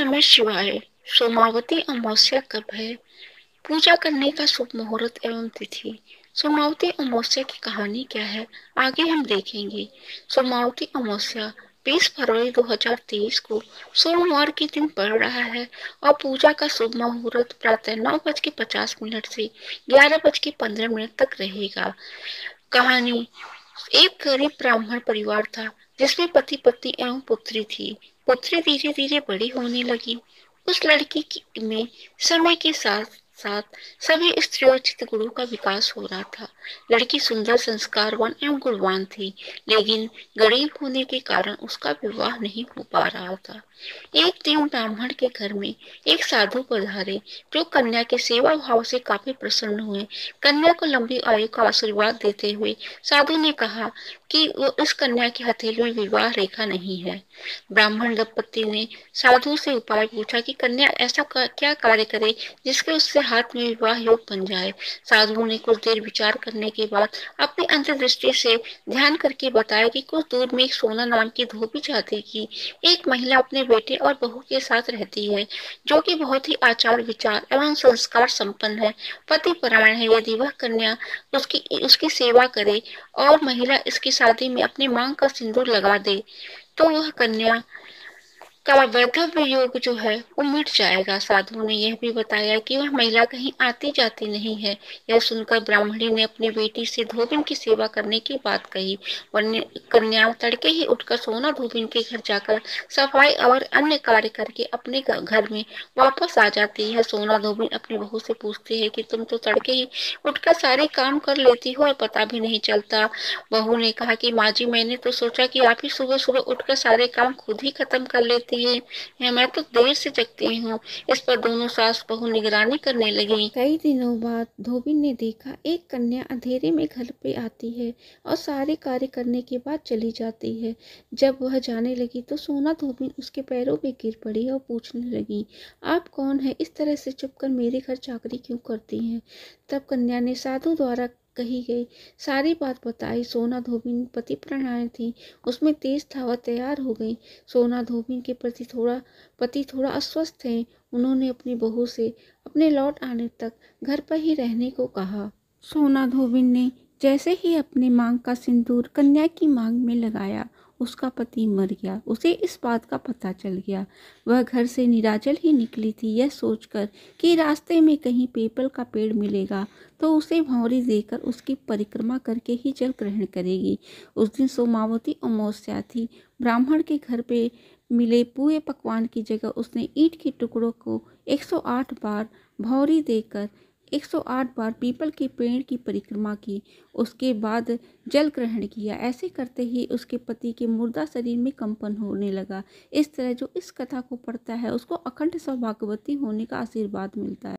नमः शिवाय। सोमावती अमावस्या कब है? पूजा करने का शुभ मुहूर्त एवं तिथि। सोमावती अमावस्या की कहानी क्या है, आगे हम देखेंगे। सोमावती अमावस्या 20 फरवरी 2023 को सोमवार के दिन पड़ रहा है और पूजा का शुभ मुहूर्त प्रातः 9:50 से 11:15 तक रहेगा। कहानी। एक गरीब ब्राह्मण परिवार था जिसमें पति पत्नी एवं पुत्री थी। पुत्री धीरे धीरे बड़ी होने लगी। उस लड़की में समय के साथ साथ सभी स्त्रियोचित गुणों का विकास हो रहा था। लड़की सुंदर, संस्कारवान एवं गुणवान थी, लेकिन गरीब होने के कारण उसका विवाह नहीं हो पा रहा था। एक दिन ब्राह्मण के घर में एक साधु पधारे, जो कन्या के सेवा भाव से काफी प्रसन्न हुए। कन्या को लंबी आयु का आशीर्वाद देते हुए साधु ने कहा कि वो इस कन्या की हथेली में विवाह रेखा नहीं है। ब्राह्मण दंपति ने साधु से उपाय पूछा कि कन्या ऐसा क्या कार्य करे जिसके उससे हाथ में विवाह योग बन जाए। साधु ने कुछ देर विचार करने के बाद अपनी अंतर्दृष्टि से ध्यान करके बताया कि कुछ दूर में एक सोना नाम की धोबी जाति की एक महिला अपने बेटे और बहू के साथ रहती है, जो कि बहुत ही आचार विचार एवं संस्कार संपन्न है, पति परायण है। यदि वह कन्या उसकी उसकी सेवा करे और महिला इसकी शादी में अपनी मांग का सिंदूर लगा दे, तो वह कन्या का वैधव्य योग जो है वो मिट जाएगा। साधु ने यह भी बताया कि वह महिला कहीं आती जाती नहीं है। यह सुनकर ब्राह्मणी ने अपनी बेटी से धोबिन की सेवा करने की बात कही। वरने कन्या तड़के ही उठकर सोना धोबिन के घर जाकर सफाई और अन्य कार्य करके अपने घर में वापस आ जाती है। सोना धोबिन अपनी बहू से पूछती है कि तुम तो तड़के ही उठकर सारे काम कर लेती हो और पता भी नहीं चलता। बहू ने कहा कि माँ जी, मैंने तो सोचा कि आप ही सुबह सुबह उठकर सारे काम खुद ही खत्म कर लेती है, मैं तो देर से जगती हूँ। इस पर दोनों सास बहू निगरानी करने लगी। कई दिनों बाद धोबी ने देखा एक कन्या अंधेरे में घर पे आती है और सारे कार्य करने के बाद चली जाती है। जब वह जाने लगी तो सोना धोबी उसके पैरों पे गिर पड़ी और पूछने लगी, आप कौन है? इस तरह से चुपकर मेरे घर चाकरी क्यों करती हैं? तब कन्या ने साधु द्वारा कही गई सारी बात बताई। सोना धोबिन पति प्रणाय थी, उसमें तेज था, वह तैयार हो गई। सोना धोबिन के पति थोड़ा अस्वस्थ थे। उन्होंने अपनी बहू से अपने लौट आने तक घर पर ही रहने को कहा। सोना धोबिन ने जैसे ही अपनी मांग का सिंदूर कन्या की मांग में लगाया, उसका पति मर गया। उसे इस बात का पता चल गया। वह घर से निराजल ही निकली थी, यह सोचकर कि रास्ते में कहीं पीपल का पेड़ मिलेगा तो उसे भौंरी देकर उसकी परिक्रमा करके ही जल ग्रहण करेगी। उस दिन सोमावती अमावस्या थी। ब्राह्मण के घर पे मिले पूरे पकवान की जगह उसने ईंट के टुकड़ों को 108 बार भौंरी देकर 108 बार पीपल के पेड़ की परिक्रमा की। उसके बाद जल ग्रहण किया। ऐसे करते ही उसके पति के मुर्दा शरीर में कंपन होने लगा। इस तरह जो इस कथा को पढ़ता है उसको अखंड सौभाग्यवती होने का आशीर्वाद मिलता है।